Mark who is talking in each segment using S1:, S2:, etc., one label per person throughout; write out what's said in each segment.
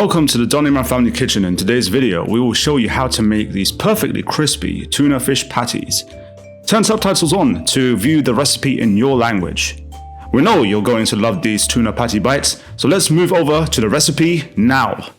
S1: Welcome to the Imran.Family kitchen. In today's video, we will show you how to make these perfectly crispy tuna fish patties. Turn subtitles on to view the recipe in your language. We know you're going to love these tuna patty bites, so let's move over to the recipe now.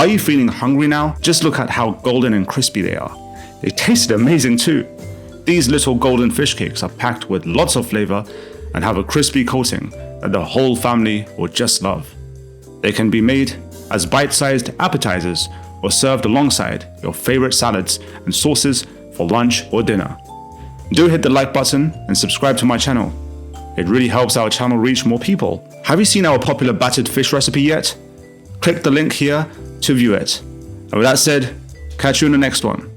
S1: Are you feeling hungry now? Just look at how golden and crispy they are. They tasted amazing too. These little golden fish cakes are packed with lots of flavor and have a crispy coating that the whole family will just love. They can be made as bite-sized appetizers or served alongside your favorite salads and sauces for lunch or dinner. Do hit the like button and subscribe to my channel. It really helps our channel reach more people. Have you seen our popular battered fish recipe yet? Click the link here to view it. And with that said, catch you in the next one.